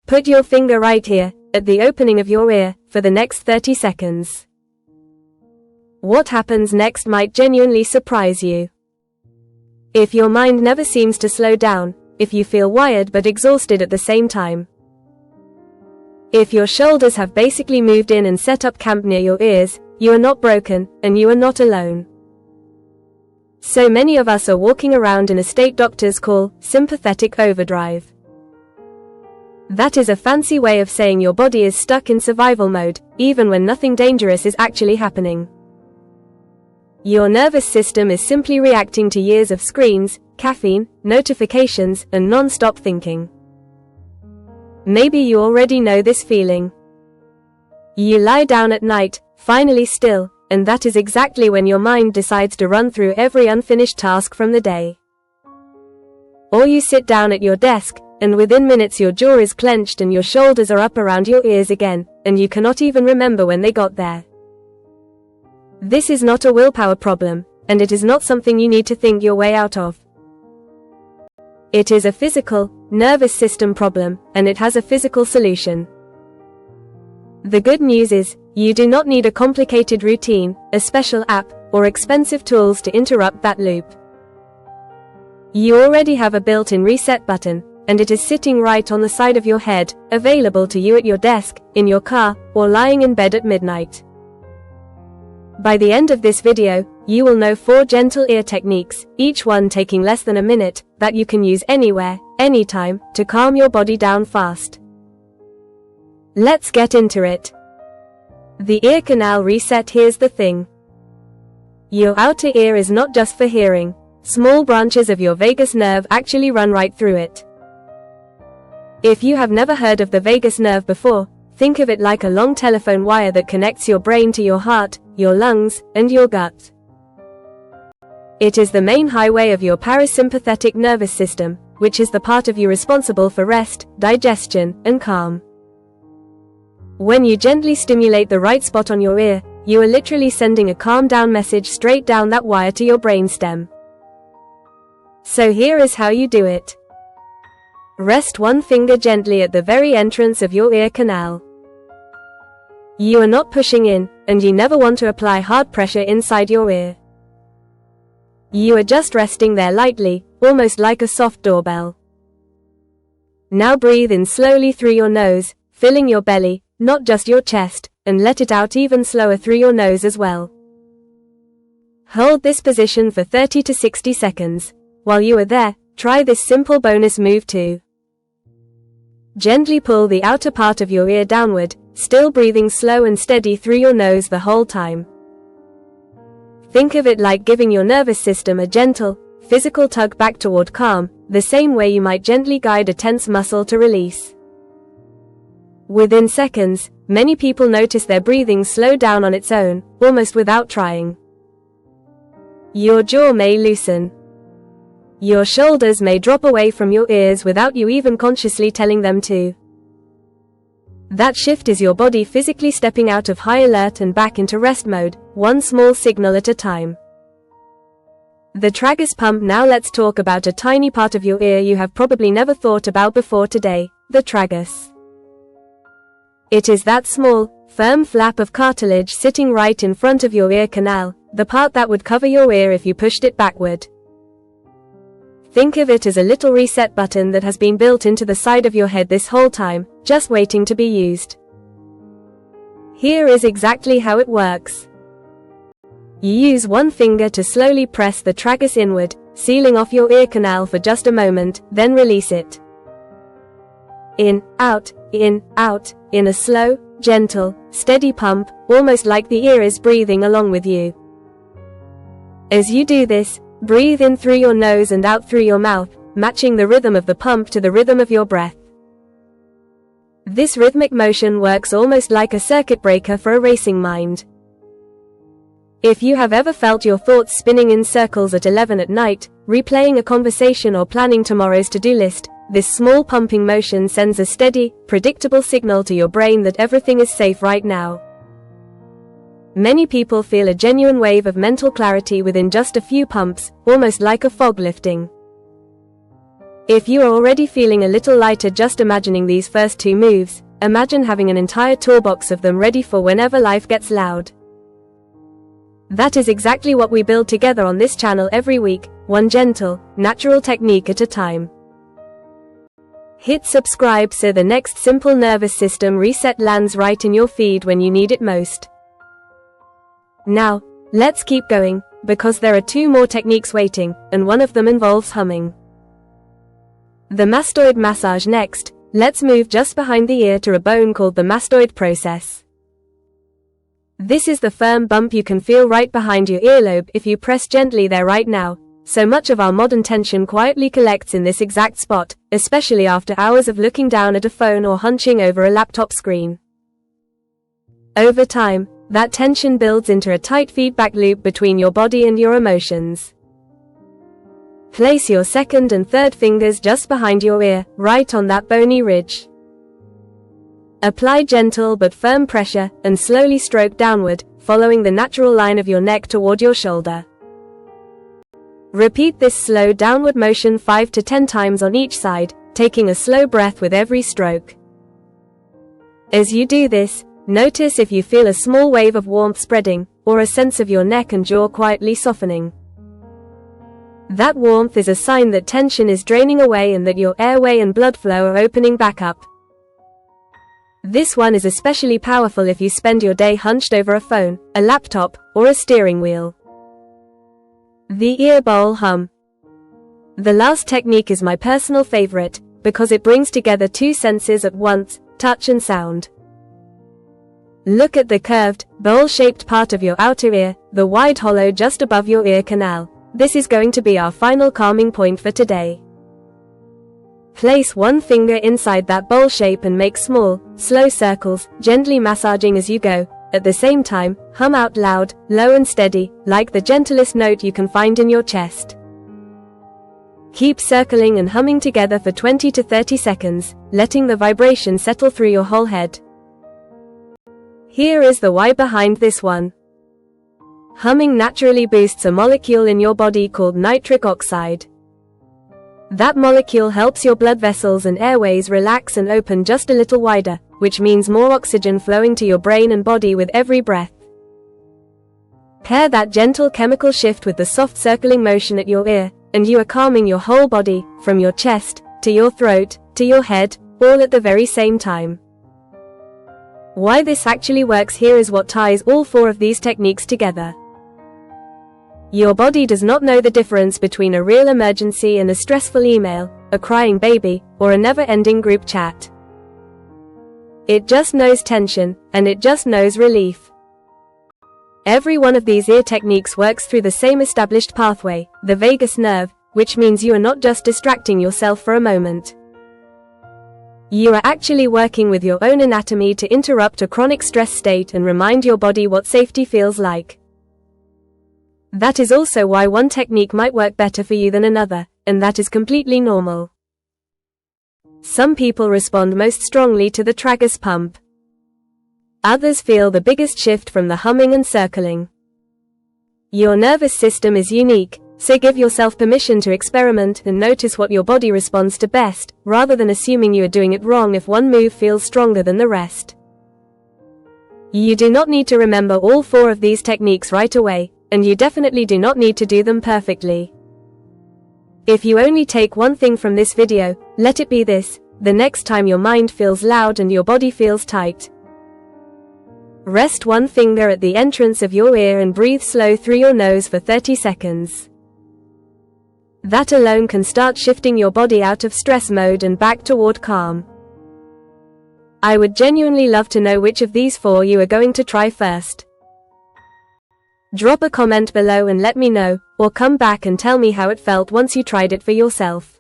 Put your finger right here, at the opening of your ear, for the next 30 seconds. What happens next might genuinely surprise you. If your mind never seems to slow down, if you feel wired but exhausted at the same time, if your shoulders have basically moved in and set up camp near your ears, you are not broken, and you are not alone. So many of us are walking around in a state doctors call sympathetic overdrive. That is a fancy way of saying your body is stuck in survival mode, even when nothing dangerous is actually happening. Your nervous system is simply reacting to years of screens, caffeine, notifications, and non-stop thinking. Maybe you already know this feeling. You lie down at night, finally still, and that is exactly when your mind decides to run through every unfinished task from the day. Or you sit down at your desk, and within minutes your jaw is clenched and your shoulders are up around your ears again, and you cannot even remember when they got there. This is not a willpower problem, and it is not something you need to think your way out of. It is a physical, nervous system problem, and it has a physical solution. The good news is, you do not need a complicated routine, a special app, or expensive tools to interrupt that loop. You already have a built-in reset button, and it is sitting right on the side of your head, available to you at your desk, in your car, or lying in bed at midnight. By the end of this video, you will know 4 gentle ear techniques, each one taking less than a minute, that you can use anywhere, anytime, to calm your body down fast. Let's get into it. The ear canal reset. Here's the thing. Your outer ear is not just for hearing. Small branches of your vagus nerve actually run right through it. If you have never heard of the vagus nerve before, think of it like a long telephone wire that connects your brain to your heart, your lungs, and your gut. It is the main highway of your parasympathetic nervous system, which is the part of you responsible for rest, digestion, and calm. When you gently stimulate the right spot on your ear, you are literally sending a calm down message straight down that wire to your brainstem. So here is how you do it. Rest one finger gently at the very entrance of your ear canal. You are not pushing in, and you never want to apply hard pressure inside your ear. You are just resting there lightly, almost like a soft doorbell. Now breathe in slowly through your nose, filling your belly, not just your chest, and let it out even slower through your nose as well. Hold this position for 30 to 60 seconds. While you are there, try this simple bonus move too. Gently pull the outer part of your ear downward, still breathing slow and steady through your nose the whole time. Think of it like giving your nervous system a gentle, physical tug back toward calm, the same way you might gently guide a tense muscle to release. Within seconds, many people notice their breathing slow down on its own, almost without trying. Your jaw may loosen. Your shoulders may drop away from your ears without you even consciously telling them to. That shift is your body physically stepping out of high alert and back into rest mode, one small signal at a time. The Tragus pump. Now let's talk about a tiny part of your ear you have probably never thought about before today, the tragus. It is that small, firm flap of cartilage sitting right in front of your ear canal, the part that would cover your ear if you pushed it backward. Think of it as a little reset button that has been built into the side of your head this whole time, just waiting to be used. Here is exactly how it works. You use one finger to slowly press the tragus inward, sealing off your ear canal for just a moment, then release it. In, out, in a slow, gentle, steady pump, almost like the ear is breathing along with you. As you do this, breathe in through your nose and out through your mouth, matching the rhythm of the pump to the rhythm of your breath. This rhythmic motion works almost like a circuit breaker for a racing mind. If you have ever felt your thoughts spinning in circles at 11 at night, replaying a conversation or planning tomorrow's to-do list, this small pumping motion sends a steady, predictable signal to your brain that everything is safe right now. Many people feel a genuine wave of mental clarity within just a few pumps, almost like a fog lifting. If you are already feeling a little lighter just imagining these first 2 moves, imagine having an entire toolbox of them ready for whenever life gets loud. That is exactly what we build together on this channel every week, one gentle, natural technique at a time. Hit subscribe so the next simple nervous system reset lands right in your feed when you need it most. Now, let's keep going, because there are 2 more techniques waiting, and one of them involves humming. The mastoid massage next. Let's move just behind the ear to a bone called the mastoid process. This is the firm bump you can feel right behind your earlobe if you press gently there right now. So much of our modern tension quietly collects in this exact spot, especially after hours of looking down at a phone or hunching over a laptop screen. Over time, that tension builds into a tight feedback loop between your body and your emotions. Place your second and third fingers just behind your ear, right on that bony ridge. Apply gentle but firm pressure, and slowly stroke downward, following the natural line of your neck toward your shoulder. Repeat this slow downward motion 5 to 10 times on each side, taking a slow breath with every stroke. As you do this, notice if you feel a small wave of warmth spreading, or a sense of your neck and jaw quietly softening. That warmth is a sign that tension is draining away and that your airway and blood flow are opening back up. This one is especially powerful if you spend your day hunched over a phone, a laptop, or a steering wheel. The ear bowl hum. The last technique is my personal favorite, because it brings together 2 senses at once, touch and sound. Look at the curved, bowl-shaped part of your outer ear, the wide hollow just above your ear canal. This is going to be our final calming point for today. Place one finger inside that bowl shape and make small, slow circles, gently massaging as you go. At the same time, hum out loud, low and steady, like the gentlest note you can find in your chest. Keep circling and humming together for 20 to 30 seconds, letting the vibration settle through your whole head. Here is the why behind this one. Humming naturally boosts a molecule in your body called nitric oxide. That molecule helps your blood vessels and airways relax and open just a little wider, which means more oxygen flowing to your brain and body with every breath. Pair that gentle chemical shift with the soft circling motion at your ear, and you are calming your whole body, from your chest, to your throat, to your head, all at the very same time. Why this actually works here is what ties all 4 of these techniques together. Your body does not know the difference between a real emergency and a stressful email, a crying baby, or a never-ending group chat. It just knows tension, and it just knows relief. Every one of these ear techniques works through the same established pathway, the vagus nerve, which means you are not just distracting yourself for a moment. You are actually working with your own anatomy to interrupt a chronic stress state and remind your body what safety feels like. That is also why one technique might work better for you than another, and that is completely normal. Some people respond most strongly to the tragus pump. Others feel the biggest shift from the humming and circling. Your nervous system is unique, so give yourself permission to experiment and notice what your body responds to best, rather than assuming you are doing it wrong if one move feels stronger than the rest. You do not need to remember all 4 of these techniques right away, and you definitely do not need to do them perfectly. If you only take one thing from this video, let it be this: the next time your mind feels loud and your body feels tight, rest one finger at the entrance of your ear and breathe slow through your nose for 30 seconds. That alone can start shifting your body out of stress mode and back toward calm. I would genuinely love to know which of these 4 you are going to try first. Drop a comment below and let me know, or come back and tell me how it felt once you tried it for yourself.